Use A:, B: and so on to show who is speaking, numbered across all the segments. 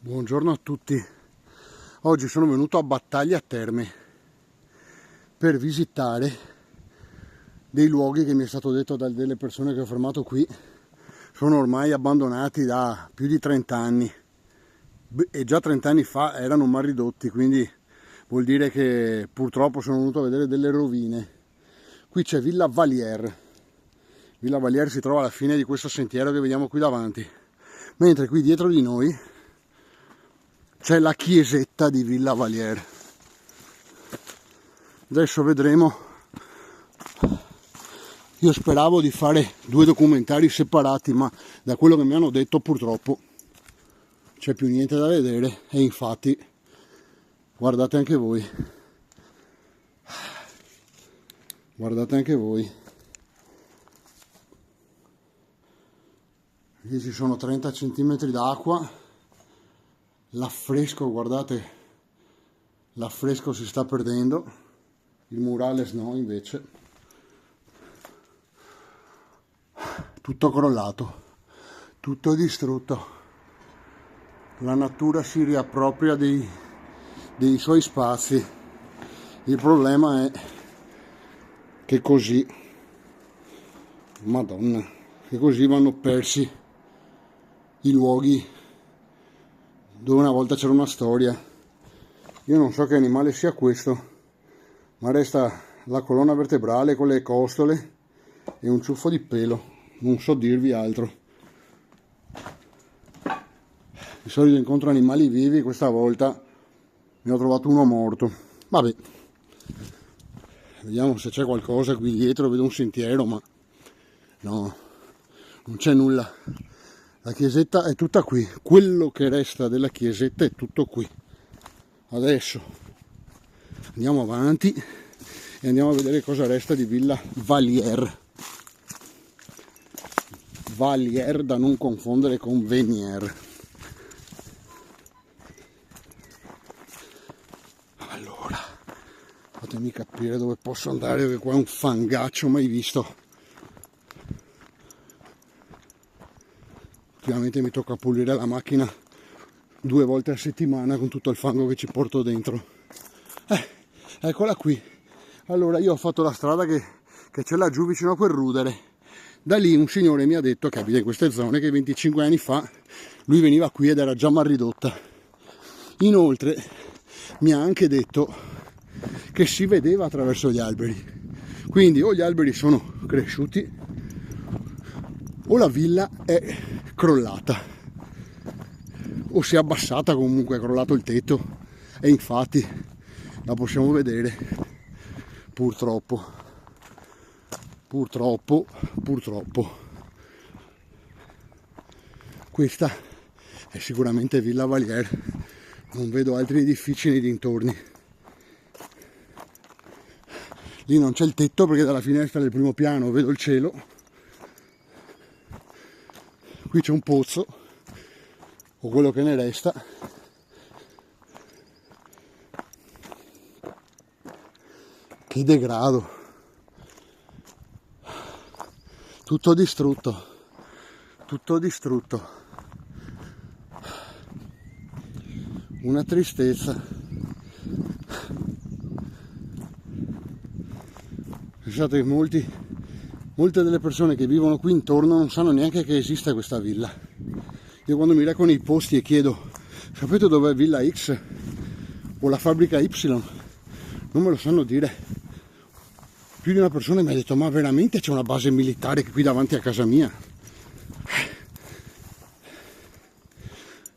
A: Buongiorno a tutti. Oggi sono venuto a Battaglia Terme per visitare dei luoghi che mi è stato detto da delle persone che ho fermato qui sono ormai abbandonati da più di 30 anni e già 30 anni fa erano mal ridotti, quindi vuol dire che purtroppo sono venuto a vedere delle rovine. Qui c'è Villa Valier. Villa Valier si trova alla fine di questo sentiero che vediamo qui davanti, mentre qui dietro di noi c'è la chiesetta di Villa Valier. Adesso vedremo. Io speravo di fare due documentari separati, ma da quello che mi hanno detto purtroppo c'è più niente da vedere, e infatti guardate anche voi. Guardate anche voi. Qui ci sono 30 cm d'acqua. L'affresco, guardate, l'affresco si sta perdendo, il murales no invece. Tutto crollato, tutto distrutto. La natura si riappropria dei suoi spazi. Il problema è che così, Madonna, che così vanno persi i luoghi dove una volta c'era una storia. Io non so che animale sia questo, ma resta la colonna vertebrale con le costole e un ciuffo di pelo, non so dirvi altro. Di solito incontro animali vivi, questa volta ne ho trovato uno morto. Vabbè, vediamo se c'è qualcosa qui dietro. Vedo un sentiero, ma no, non c'è nulla. La chiesetta è tutta qui, quello che resta della chiesetta è tutto qui. Adesso andiamo avanti e andiamo a vedere cosa resta di Villa Valier. Valier, da non confondere con Venier. Allora, fatemi capire dove posso andare, perché qua è un fangaccio mai visto. Ovviamente mi tocca pulire la macchina 2 volte a settimana con tutto il fango che ci porto dentro. Eccola qui. Allora, io ho fatto la strada che c'è laggiù vicino a quel rudere. Da lì un signore mi ha detto, che abita in queste zone, che 25 anni fa lui veniva qui ed era già mal ridotta. Inoltre mi ha anche detto che si vedeva attraverso gli alberi. Quindi o gli alberi sono cresciuti o la villa è crollata, o si è abbassata, comunque è crollato il tetto, e infatti la possiamo vedere. Purtroppo. Questa è sicuramente Villa Valier, non vedo altri edifici nei dintorni. Lì non c'è il tetto perché dalla finestra del primo piano vedo il cielo. Qui c'è un pozzo, o quello che ne resta. Che degrado, tutto distrutto, una tristezza. Pensate che molte delle persone che vivono qui intorno non sanno neanche che esista questa villa. Io quando mi reco nei posti e chiedo, sapete dov'è Villa X o la fabbrica Y, non me lo sanno dire. Più di una persona mi ha detto, ma veramente c'è una base militare qui davanti a casa mia?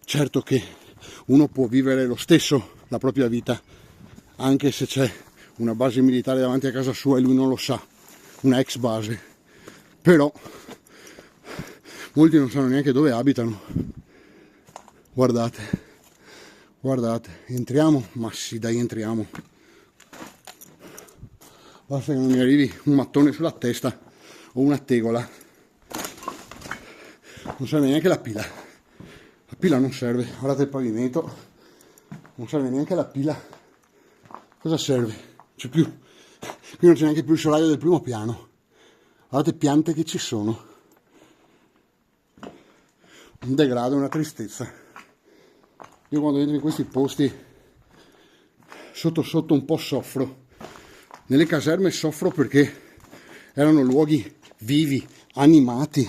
A: Certo che uno può vivere lo stesso la propria vita, anche se c'è una base militare davanti a casa sua e lui non lo sa, una ex base. Però molti non sanno neanche dove abitano. Guardate, entriamo? Ma sì, dai, entriamo. Basta che non mi arrivi un mattone sulla testa o una tegola. Non serve neanche la pila. La pila non serve. Guardate il pavimento. Non serve neanche la pila. Cosa serve? C'è più. Qui non c'è neanche più il solaio del primo piano. Guardate piante che ci sono. Un degrado, una tristezza. Io quando entro in questi posti sotto sotto un po' soffro. Nelle caserme soffro perché erano luoghi vivi, animati,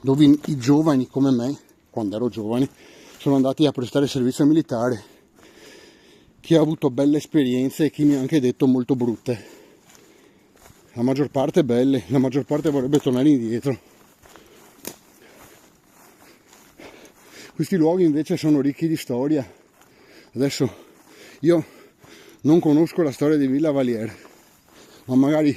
A: dove i giovani come me, quando ero giovane, sono andati a prestare servizio militare. Chi ha avuto belle esperienze e chi mi ha anche detto molto brutte. La maggior parte belle, la maggior parte vorrebbe tornare indietro. Questi luoghi invece sono ricchi di storia. Adesso io non conosco la storia di Villa Valier, ma magari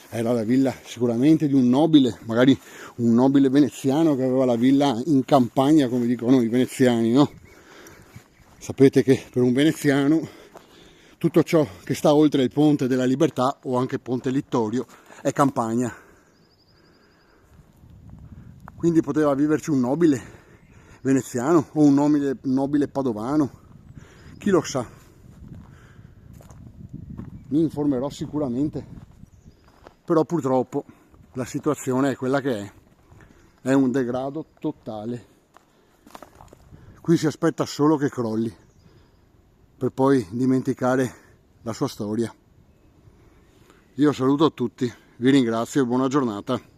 A: era la villa sicuramente di un nobile, magari un nobile veneziano che aveva la villa in campagna, come dicono i veneziani, no? Sapete che per un veneziano tutto ciò che sta oltre il Ponte della Libertà o anche Ponte Littorio è campagna. Quindi poteva viverci un nobile veneziano o un nobile padovano, chi lo sa. Mi informerò sicuramente, però purtroppo la situazione è quella che è un degrado totale. Qui si aspetta solo che crolli per poi dimenticare la sua storia. Io saluto tutti, vi ringrazio e buona giornata.